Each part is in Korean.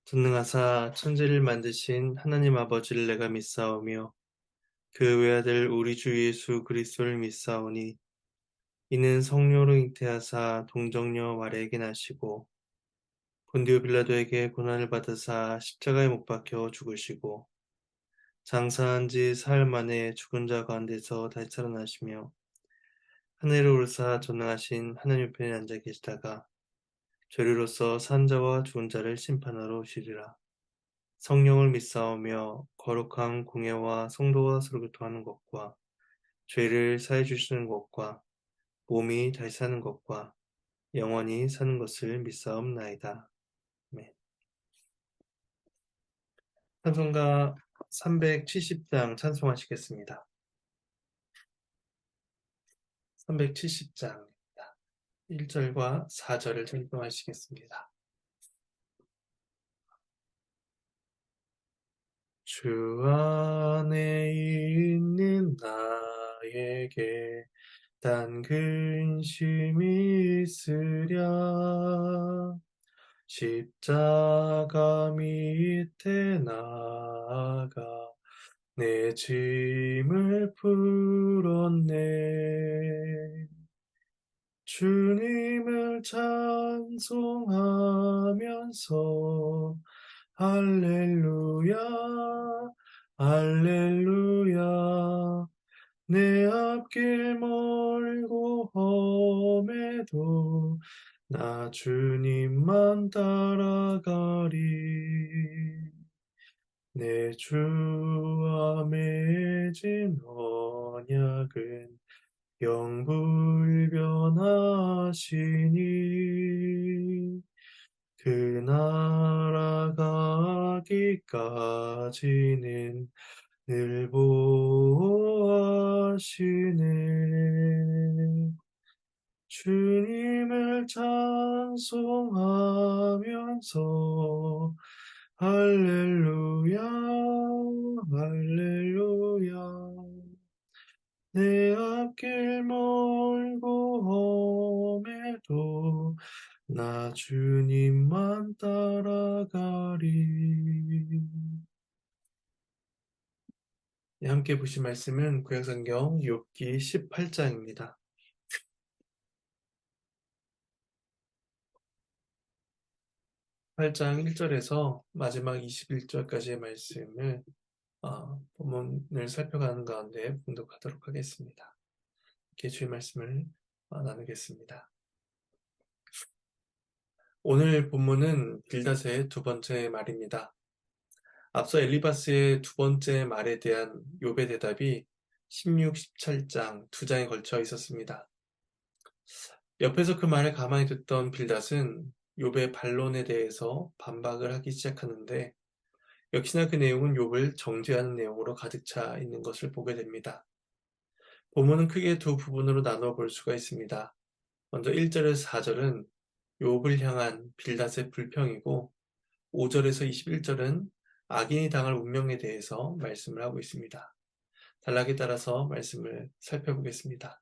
전능하사 천지를 만드신 하나님 아버지를 내가 믿사오며 그 외아들 우리 주 예수 그리스도를 믿사오니 이는 성령으로 잉태하사 동정녀 마리아에게 나시고 본디오 빌라도에게 고난을 받으사 십자가에 못 박혀 죽으시고 장사한 지 사흘 만에 죽은 자 가운데서 다시 살아나시며 하늘에 오르사 전능하신 하나님 우편에 앉아 계시다가 저리로서 산 자와 죽은 자를 심판하러 오시리라. 성령을 믿사오며 거룩한 공예와 성도와 서로 교통하는 것과 죄를 사해 주시는 것과 몸이 다시 사는 것과 영원히 사는 것을 믿사옵나이다. 아멘. 찬송가 370장 찬송하시겠습니다. 370장입니다. 1절과 4절을 찬송하시겠습니다. 주 안에 있는 나에게 단 근심이 있으랴. 십자가 밑에 나아가 내 짐을 풀었네. 주님을 찬송하면서 할렐루야 할렐루야 내 앞길 멀고 험해도 나 주님만 따라가리. 내 주와 맺은 언약은 영불변하시니 그 나라 가기까지는 늘 보호하시네. 주님을 찬송하면서 할렐루야 할렐루야 내 앞길 멀고 험해도 나 주님만 따라가리. 네, 함께 보신 말씀은 구약성경 욥기 18장입니다. 8장 1절에서 마지막 21절까지의 말씀을 본문을 살펴가는 가운데 봉독하도록 하겠습니다. 이렇게 주의 말씀을 나누겠습니다. 오늘 본문은 빌닷의 두 번째 말입니다. 앞서 엘리바스의 두 번째 말에 대한 욥의 대답이 16, 17장 두 장에 걸쳐 있었습니다. 옆에서 그 말을 가만히 듣던 빌닷은 욥의 반론에 대해서 반박을 하기 시작하는데 역시나 그 내용은 욥을 정죄하는 내용으로 가득 차 있는 것을 보게 됩니다. 본문은 크게 두 부분으로 나누어 볼 수가 있습니다. 먼저 1절에서 4절은 욥을 향한 빌닷의 불평이고 5절에서 21절은 악인이 당할 운명에 대해서 말씀을 하고 있습니다. 단락에 따라서 말씀을 살펴보겠습니다.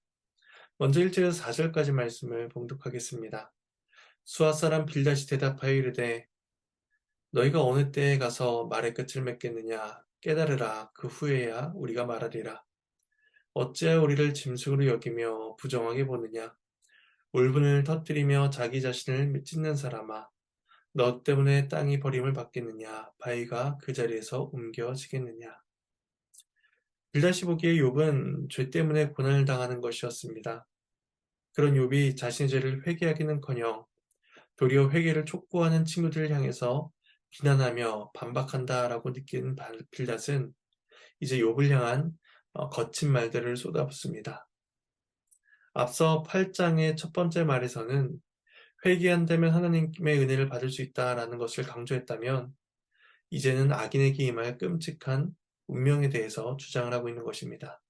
먼저 1절에서 4절까지 말씀을 봉독하겠습니다. 수앗 사람 빌닷이 대답하여 이르되 너희가 어느 때에 가서 말의 끝을 맺겠느냐 깨달으라. 그 후에야 우리가 말하리라. 어찌하여 우리를 짐승으로 여기며 부정하게 보느냐. 울분을 터뜨리며 자기 자신을 찢는 사람아, 너 때문에 땅이 버림을 받겠느냐. 바위가 그 자리에서 옮겨지겠느냐. 빌닷이 보기에 욥은 죄 때문에 고난을 당하는 것이었습니다. 그런 욥이 자신의 죄를 회개하기는커녕 도리어 회개를 촉구하는 친구들을 향해서 비난하며 반박한다라고 느낀 빌닷은 이제 욥을 향한 거친 말들을 쏟아붓습니다. 앞서 8장의 첫 번째 말에서는 회개한다면 하나님의 은혜를 받을 수 있다라는 것을 강조했다면 이제는 악인에게 임할 끔찍한 운명에 대해서 주장을 하고 있는 것입니다.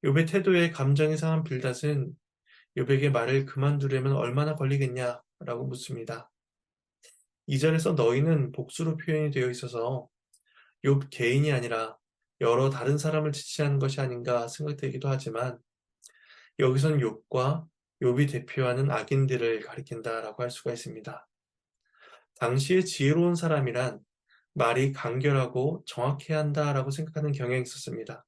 욥의 태도에 감정이 상한 빌닷은 욥에게 말을 그만두려면 얼마나 걸리겠냐라고 묻습니다. 2절에서 너희는 복수로 표현이 되어 있어서 욥 개인이 아니라 여러 다른 사람을 지칭하는 것이 아닌가 생각되기도 하지만 여기선 욥과 욥이 대표하는 악인들을 가리킨다라고 할 수가 있습니다. 당시에 지혜로운 사람이란 말이 간결하고 정확해야 한다라고 생각하는 경향이 있었습니다.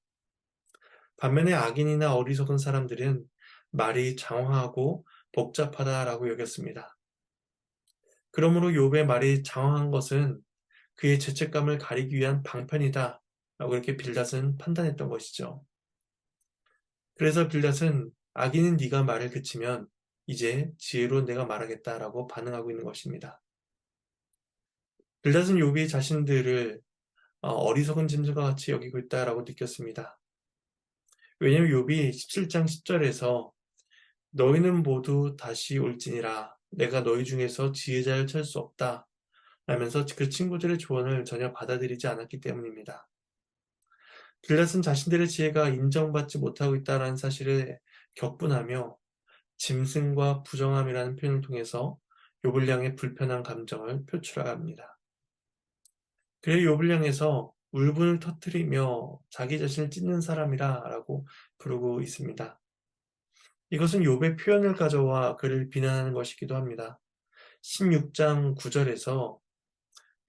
반면에 악인이나 어리석은 사람들은 말이 장황하고 복잡하다라고 여겼습니다. 그러므로 욥의 말이 장황한 것은 그의 죄책감을 가리기 위한 방편이다 라고 이렇게 빌닷은 판단했던 것이죠. 그래서 빌닷은 악인은 네가 말을 그치면 이제 지혜로 내가 말하겠다라고 반응하고 있는 것입니다. 빌닷은 욥이 자신들을 어리석은 짐승과 같이 여기고 있다라고 느꼈습니다. 왜냐하면 욥이 17장 10절에서 너희는 모두 다시 올지니라 내가 너희 중에서 지혜자를 찾을 수 없다 라면서 그 친구들의 조언을 전혀 받아들이지 않았기 때문입니다. 빌닷은 자신들의 지혜가 인정받지 못하고 있다는 사실에 격분하며 짐승과 부정함이라는 표현을 통해서 욥을 향해 불편한 감정을 표출합니다. 그래서 욥을 향해서 울분을 터뜨리며 자기 자신을 찢는 사람이라 라고 부르고 있습니다. 이것은 욥의 표현을 가져와 그를 비난하는 것이기도 합니다. 16장 9절에서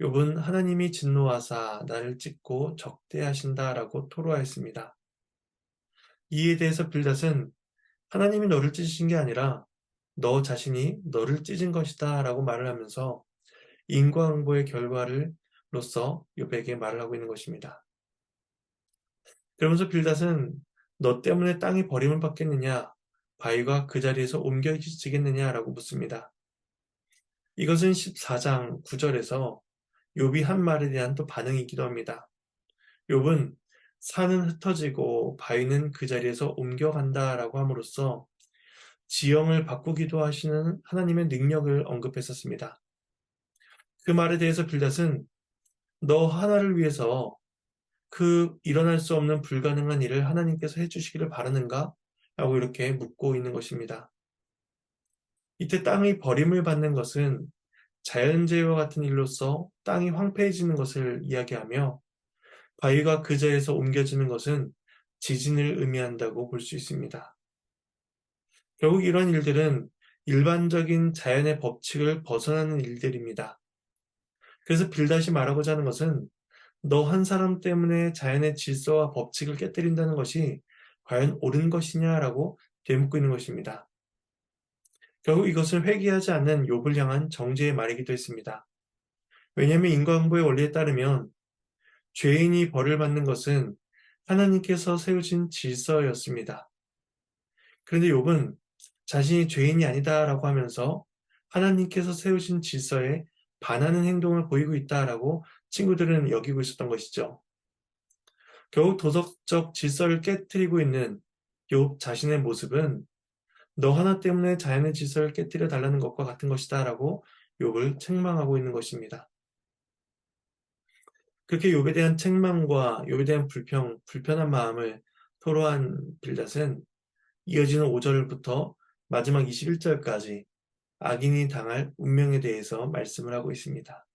욥은 하나님이 진노하사 나를 찢고 적대하신다라고 토로하였습니다. 이에 대해서 빌닷은 하나님이 너를 찢으신 게 아니라 너 자신이 너를 찢은 것이다 라고 말을 하면서 인과응보의 결과로서 욥에게 말을 하고 있는 것입니다. 그러면서 빌닷은 너 때문에 땅이 버림을 받겠느냐 바위가 그 자리에서 옮겨지겠느냐라고 묻습니다. 이것은 14장 9절에서 욥이 한 말에 대한 또 반응이기도 합니다. 욥은 산은 흩어지고 바위는 그 자리에서 옮겨간다라고 함으로써 지형을 바꾸기도 하시는 하나님의 능력을 언급했었습니다. 그 말에 대해서 빌닷은 너 하나를 위해서 그 일어날 수 없는 불가능한 일을 하나님께서 해주시기를 바라는가? 라고 이렇게 묻고 있는 것입니다. 이때 땅이 버림을 받는 것은 자연재해와 같은 일로서 땅이 황폐해지는 것을 이야기하며 바위가 그 자리에서 옮겨지는 것은 지진을 의미한다고 볼 수 있습니다. 결국 이러한 일들은 일반적인 자연의 법칙을 벗어나는 일들입니다. 그래서 빌닷이 말하고자 하는 것은 너 한 사람 때문에 자연의 질서와 법칙을 깨뜨린다는 것이 과연 옳은 것이냐라고 되묻고 있는 것입니다. 결국 이것은 회개하지 않는 욥을 향한 정죄의 말이기도 했습니다. 왜냐하면 인과응보의 원리에 따르면 죄인이 벌을 받는 것은 하나님께서 세우신 질서였습니다. 그런데 욥은 자신이 죄인이 아니다라고 하면서 하나님께서 세우신 질서에 반하는 행동을 보이고 있다라고 친구들은 여기고 있었던 것이죠. 결국 도덕적 질서를 깨뜨리고 있는 욥 자신의 모습은 너 하나 때문에 자연의 질서를 깨뜨려 달라는 것과 같은 것이다라고 욥을 책망하고 있는 것입니다. 그렇게 욥에 대한 책망과 욥에 대한 불편한 마음을 토로한 빌닷은 이어지는 5절부터 마지막 21절까지 악인이 당할 운명에 대해서 말씀을 하고 있습니다.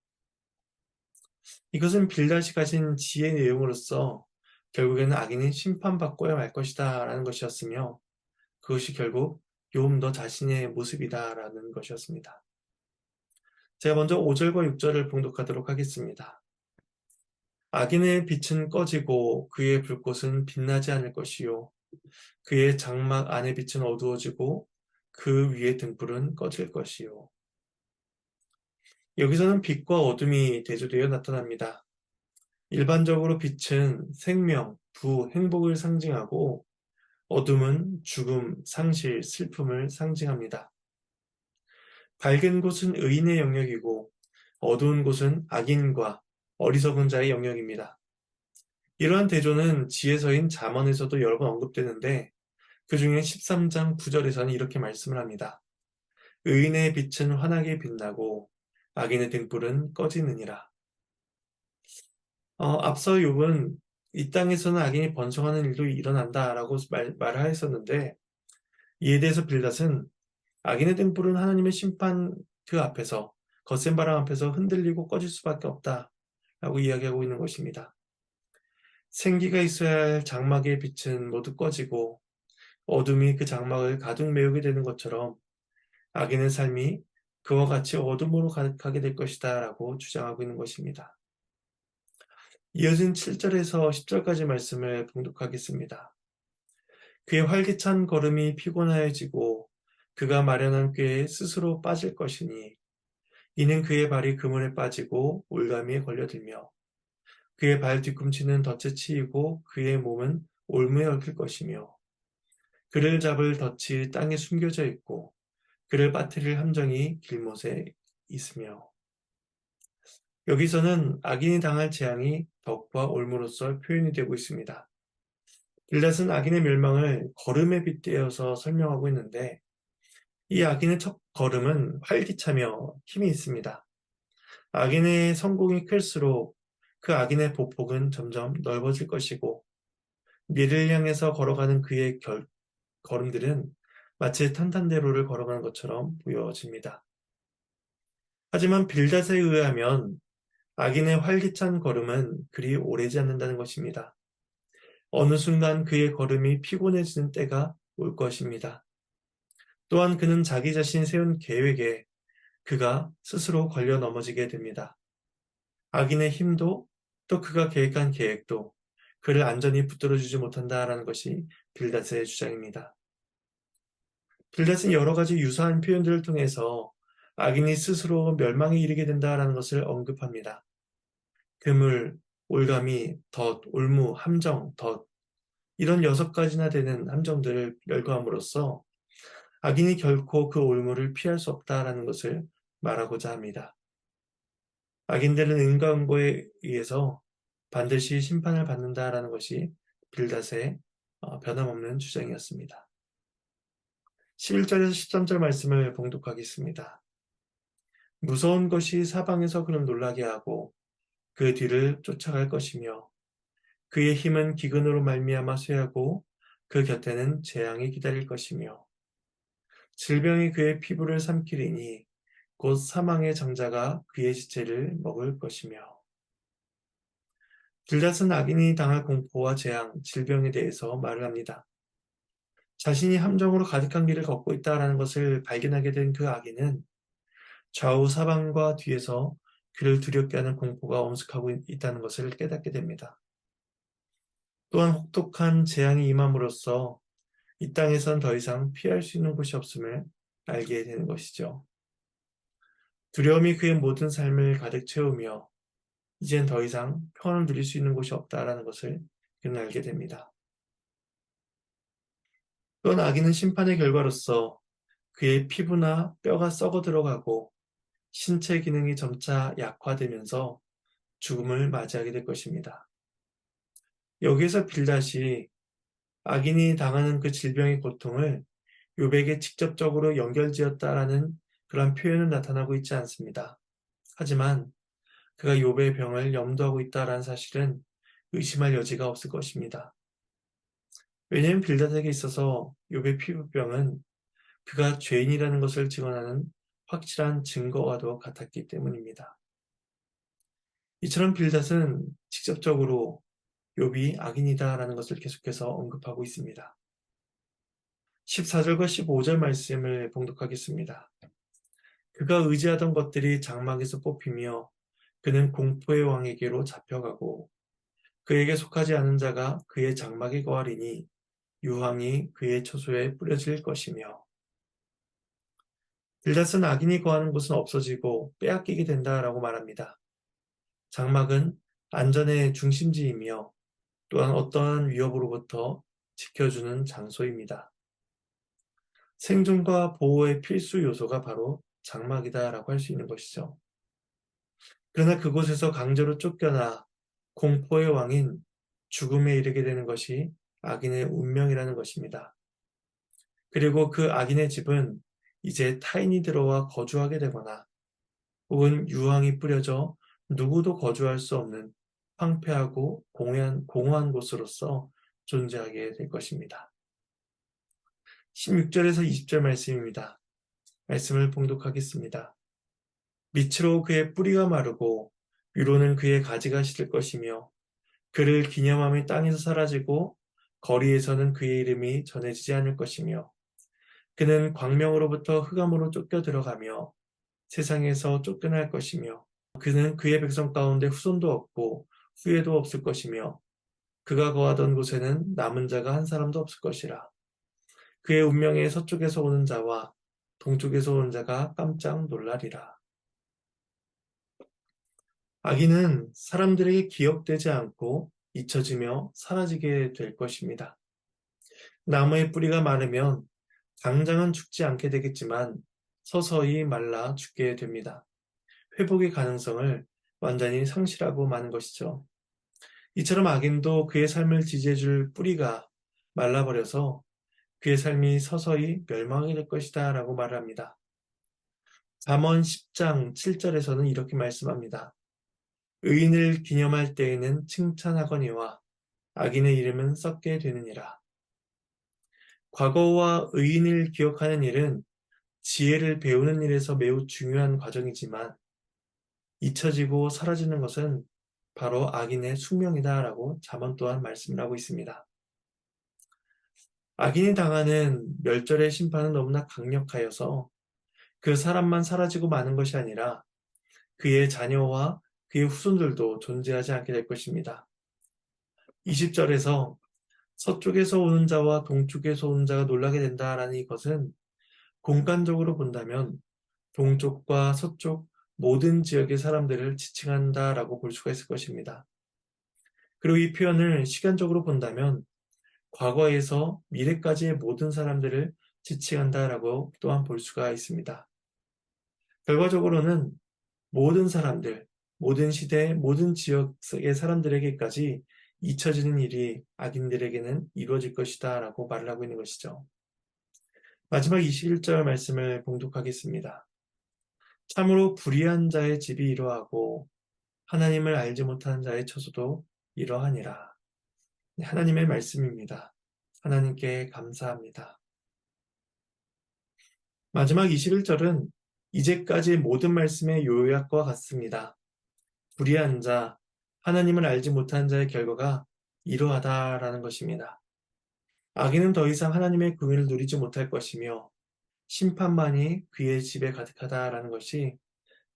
이것은 빌닷이 가진 지혜의 내용으로서 결국에는 악인이 심판받고야 말 것이다 라는 것이었으며 그것이 결국 욥 너 자신의 모습이다 라는 것이었습니다. 제가 먼저 5절과 6절을 봉독하도록 하겠습니다. 악인의 빛은 꺼지고 그의 불꽃은 빛나지 않을 것이요 그의 장막 안의 빛은 어두워지고 그 위의 등불은 꺼질 것이요. 여기서는 빛과 어둠이 대조되어 나타납니다. 일반적으로 빛은 생명, 부, 행복을 상징하고 어둠은 죽음, 상실, 슬픔을 상징합니다. 밝은 곳은 의인의 영역이고 어두운 곳은 악인과 어리석은 자의 영역입니다. 이러한 대조는 지혜서인 잠언에서도 여러 번 언급되는데 그 중에 13장 9절에서는 이렇게 말씀을 합니다. 의인의 빛은 환하게 빛나고 악인의 등불은 꺼지느니라. 앞서 욥은 이 땅에서는 악인이 번성하는 일도 일어난다라고 말하였었는데 이에 대해서 빌닷은 악인의 등불은 하나님의 심판 그 앞에서 거센 바람 앞에서 흔들리고 꺼질 수밖에 없다라고 이야기하고 있는 것입니다. 생기가 있어야 할 장막의 빛은 모두 꺼지고 어둠이 그 장막을 가득 메우게 되는 것처럼 악인의 삶이 그와 같이 어둠으로 가게 될 것이다 라고 주장하고 있는 것입니다. 이어진 7절에서 10절까지 말씀을 봉독하겠습니다. 그의 활기찬 걸음이 피곤하여지고 그가 마련한 꾀에 스스로 빠질 것이니 이는 그의 발이 그물에 빠지고 올가미에 걸려들며 그의 발 뒤꿈치는 덫에 치이고 그의 몸은 올무에 얽힐 것이며 그를 잡을 덫이 땅에 숨겨져 있고 그를 빠뜨릴 함정이 길못에 있으며. 여기서는 악인이 당할 재앙이 덫과 올무로서 표현이 되고 있습니다. 빌닷은 악인의 멸망을 걸음에 빗대어서 설명하고 있는데 이 악인의 첫 걸음은 활기차며 힘이 있습니다. 악인의 성공이 클수록 그 악인의 보폭은 점점 넓어질 것이고 미래를 향해서 걸어가는 그의 걸음들은 마치 탄탄대로를 걸어가는 것처럼 보여집니다. 하지만 빌닷에 의하면 악인의 활기찬 걸음은 그리 오래지 않는다는 것입니다. 어느 순간 그의 걸음이 피곤해지는 때가 올 것입니다. 또한 그는 자기 자신이 세운 계획에 그가 스스로 걸려 넘어지게 됩니다. 악인의 힘도 또 그가 계획한 계획도 그를 안전히 붙들어주지 못한다라는 것이 빌닷의 주장입니다. 빌닷은 여러 가지 유사한 표현들을 통해서 악인이 스스로 멸망에 이르게 된다라는 것을 언급합니다. 그물, 올가미, 덫, 올무, 함정, 덫 이런 6가지나 되는 함정들을 열거함으로써 악인이 결코 그 올무를 피할 수 없다라는 것을 말하고자 합니다. 악인들은 인간고에 의해서 반드시 심판을 받는다라는 것이 빌닷의 변함없는 주장이었습니다. 11절에서 13절 말씀을 봉독하겠습니다. 무서운 것이 사방에서 그를 놀라게 하고 그 뒤를 쫓아갈 것이며 그의 힘은 기근으로 말미암아 쇠하고 그 곁에는 재앙이 기다릴 것이며 질병이 그의 피부를 삼키리니 곧 사망의 장자가 그의 지체를 먹을 것이며. 빌닷은 악인이 당할 공포와 재앙, 질병에 대해서 말을 합니다. 자신이 함정으로 가득한 길을 걷고 있다는 것을 발견하게 된 그 악인은 좌우 사방과 뒤에서 그를 두렵게 하는 공포가 엄습하고 있다는 것을 깨닫게 됩니다. 또한 혹독한 재앙이 임함으로써 이 땅에선 더 이상 피할 수 있는 곳이 없음을 알게 되는 것이죠. 두려움이 그의 모든 삶을 가득 채우며 이젠 더 이상 평안을 누릴 수 있는 곳이 없다라는 것을 그는 알게 됩니다. 또한 악인은 심판의 결과로서 그의 피부나 뼈가 썩어 들어가고 신체 기능이 점차 약화되면서 죽음을 맞이하게 될 것입니다. 여기에서 빌닷이 악인이 당하는 그 질병의 고통을 욥에게 직접적으로 연결지었다라는 그런 표현은 나타나고 있지 않습니다. 하지만 그가 욥의 병을 염두하고 있다라는 사실은 의심할 여지가 없을 것입니다. 왜냐하면 빌닷에게 있어서 욥의 피부병은 그가 죄인이라는 것을 증언하는 확실한 증거와도 같았기 때문입니다. 이처럼 빌닷은 직접적으로 욥이 악인이다라는 것을 계속해서 언급하고 있습니다. 14절과 15절 말씀을 봉독하겠습니다. 그가 의지하던 것들이 장막에서 뽑히며 그는 공포의 왕에게로 잡혀가고 그에게 속하지 않은 자가 그의 장막에 거하리니 유황이 그의 처소에 뿌려질 것이며. 빌닷은 악인이 거하는 곳은 없어지고 빼앗기게 된다라고 말합니다. 장막은 안전의 중심지이며 또한 어떠한 위협으로부터 지켜주는 장소입니다. 생존과 보호의 필수 요소가 바로 장막이다라고 할 수 있는 것이죠. 그러나 그곳에서 강제로 쫓겨나 공포의 왕인 죽음에 이르게 되는 것이 악인의 운명이라는 것입니다. 그리고 그 악인의 집은 이제 타인이 들어와 거주하게 되거나 혹은 유황이 뿌려져 누구도 거주할 수 없는 황폐하고 공허한 곳으로서 존재하게 될 것입니다. 16절에서 20절 말씀입니다. 말씀을 봉독하겠습니다. 밑으로 그의 뿌리가 마르고 위로는 그의 가지가 시들 것이며 그를 기념함이 땅에서 사라지고 거리에서는 그의 이름이 전해지지 않을 것이며 그는 광명으로부터 흑암으로 쫓겨 들어가며 세상에서 쫓겨날 것이며 그는 그의 백성 가운데 후손도 없고 후예도 없을 것이며 그가 거하던 곳에는 남은 자가 한 사람도 없을 것이라. 그의 운명에 서쪽에서 오는 자와 동쪽에서 오는 자가 깜짝 놀라리라. 악인은 사람들에게 기억되지 않고 잊혀지며 사라지게 될 것입니다. 나무의 뿌리가 마르면 당장은 죽지 않게 되겠지만 서서히 말라 죽게 됩니다. 회복의 가능성을 완전히 상실하고 마는 것이죠. 이처럼 악인도 그의 삶을 지지해줄 뿌리가 말라버려서 그의 삶이 서서히 멸망하게 될 것이다 라고 말을 합니다. 잠언 10장 7절에서는 이렇게 말씀합니다. 의인을 기념할 때에는 칭찬하거니와 악인의 이름은 썩게 되느니라. 과거와 의인을 기억하는 일은 지혜를 배우는 일에서 매우 중요한 과정이지만 잊혀지고 사라지는 것은 바로 악인의 숙명이다라고 잠언 또한 말씀을 하고 있습니다. 악인이 당하는 멸절의 심판은 너무나 강력하여서 그 사람만 사라지고 마는 것이 아니라 그의 자녀와 그의 후손들도 존재하지 않게 될 것입니다. 20절에서 서쪽에서 오는 자와 동쪽에서 오는 자가 놀라게 된다라는 이것은 공간적으로 본다면 동쪽과 서쪽 모든 지역의 사람들을 지칭한다라고 볼 수가 있을 것입니다. 그리고 이 표현을 시간적으로 본다면 과거에서 미래까지의 모든 사람들을 지칭한다라고 또한 볼 수가 있습니다. 결과적으로는 모든 사람들, 모든 시대, 모든 지역의 사람들에게까지 잊혀지는 일이 악인들에게는 이루어질 것이다 라고 말을 하고 있는 것이죠. 마지막 21절 말씀을 봉독하겠습니다. 참으로 불의한 자의 집이 이러하고 하나님을 알지 못하는 자의 처소도 이러하니라. 하나님의 말씀입니다. 하나님께 감사합니다. 마지막 21절은 이제까지 모든 말씀의 요약과 같습니다. 불의한 자, 하나님을 알지 못한 자의 결과가 이러하다라는 것입니다. 악인은 더 이상 하나님의 긍휼을 누리지 못할 것이며 심판만이 그의 집에 가득하다라는 것이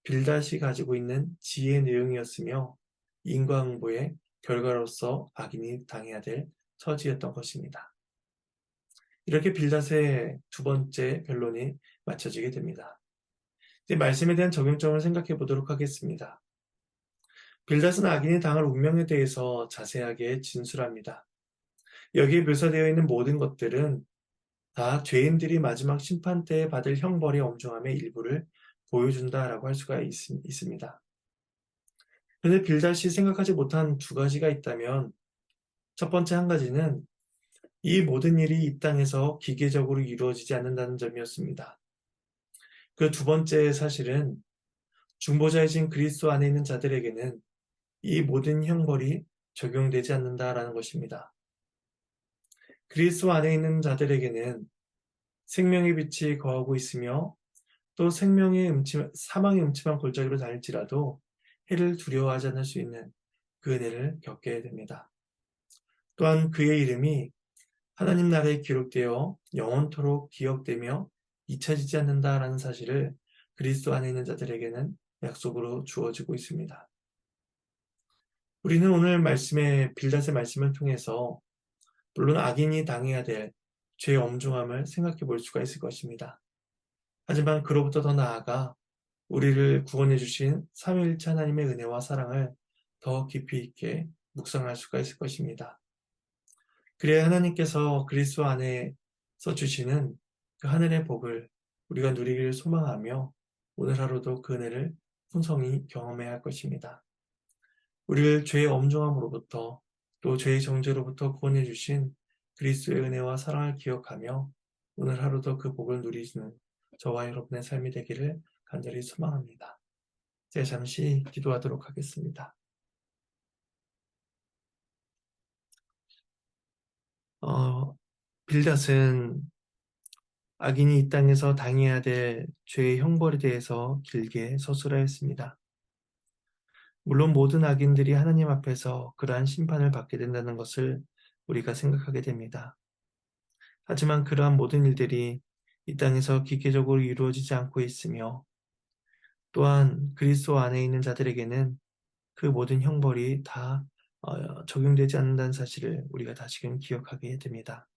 빌닷이 가지고 있는 지혜의 내용이었으며 인과응보의 결과로서 악인이 당해야 될 처지였던 것입니다. 이렇게 빌닷의 두 번째 변론이 마쳐지게 됩니다. 이제 말씀에 대한 적용점을 생각해 보도록 하겠습니다. 빌닷은 악인이 당할 운명에 대해서 자세하게 진술합니다. 여기에 묘사되어 있는 모든 것들은 다 죄인들이 마지막 심판 때에 받을 형벌의 엄중함의 일부를 보여준다라고 할 수가 있습니다. 그런데 빌닷이 생각하지 못한 두 가지가 있다면 첫 번째 한 가지는 이 모든 일이 이 땅에서 기계적으로 이루어지지 않는다는 점이었습니다. 그 두 번째 사실은 중보자이신 그리스도 안에 있는 자들에게는 이 모든 형벌이 적용되지 않는다라는 것입니다. 그리스도 안에 있는 자들에게는 생명의 빛이 거하고 있으며 또 사망의 음침한 골짜기로 다닐지라도 해를 두려워하지 않을 수 있는 그 은혜를 겪게 됩니다. 또한 그의 이름이 하나님 나라에 기록되어 영원토록 기억되며 잊혀지지 않는다라는 사실을 그리스도 안에 있는 자들에게는 약속으로 주어지고 있습니다. 우리는 오늘 빌닷의 말씀을 통해서 물론 악인이 당해야 될 죄의 엄중함을 생각해 볼 수가 있을 것입니다. 하지만 그로부터 더 나아가 우리를 구원해 주신 삼위일체 하나님의 은혜와 사랑을 더 깊이 있게 묵상할 수가 있을 것입니다. 그래야 하나님께서 그리스도 안에서 주시는 그 하늘의 복을 우리가 누리기를 소망하며 오늘 하루도 그 은혜를 풍성히 경험해야 할 것입니다. 우리를 죄의 엄중함으로부터 또 죄의 정죄로부터 구원해 주신 그리스도의 은혜와 사랑을 기억하며 오늘 하루도 그 복을 누리시는 저와 여러분의 삶이 되기를 간절히 소망합니다. 제가 잠시 기도하도록 하겠습니다. 빌닷은 악인이 이 땅에서 당해야 될 죄의 형벌에 대해서 길게 서술하였습니다. 물론 모든 악인들이 하나님 앞에서 그러한 심판을 받게 된다는 것을 우리가 생각하게 됩니다. 하지만 그러한 모든 일들이 이 땅에서 기계적으로 이루어지지 않고 있으며 또한 그리스도 안에 있는 자들에게는 그 모든 형벌이 다 적용되지 않는다는 사실을 우리가 다시금 기억하게 됩니다.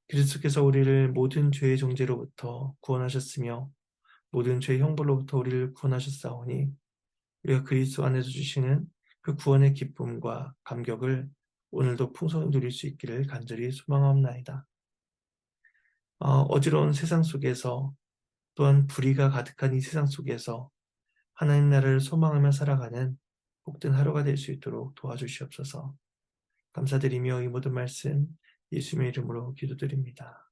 그리스도께서 우리를 모든 죄의 정죄로부터 구원하셨으며 모든 죄의 형벌로부터 우리를 구원하셨사오니 우리가 그리스도 안에서 주시는 그 구원의 기쁨과 감격을 오늘도 풍성히 누릴 수 있기를 간절히 소망하옵나이다. 어지러운 세상 속에서 또한 불의가 가득한 이 세상 속에서 하나님 나라를 소망하며 살아가는 복된 하루가 될 수 있도록 도와주시옵소서. 감사드리며 이 모든 말씀 예수님의 이름으로 기도드립니다.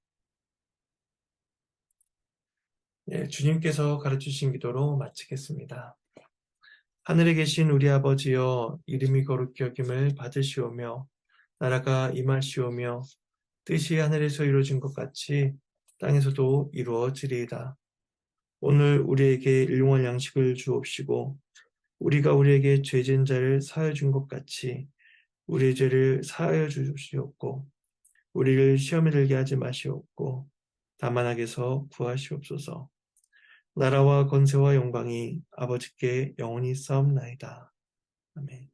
예, 주님께서 가르치신 기도로 마치겠습니다. 하늘에 계신 우리 아버지여, 이름이 거룩히 여김을 받으시오며 나라가 임하시오며 뜻이 하늘에서 이루어진 것 같이 땅에서도 이루어지리이다. 오늘 우리에게 일용할 양식을 주옵시고 우리가 우리에게 죄진 자를 사하여 준 것 같이 우리의 죄를 사하여 주시옵고 우리를 시험에 들게 하지 마시옵고 다만 악에서 구하시옵소서. 나라와 권세와 영광이 아버지께 영원히 있사옵나이다. 아멘.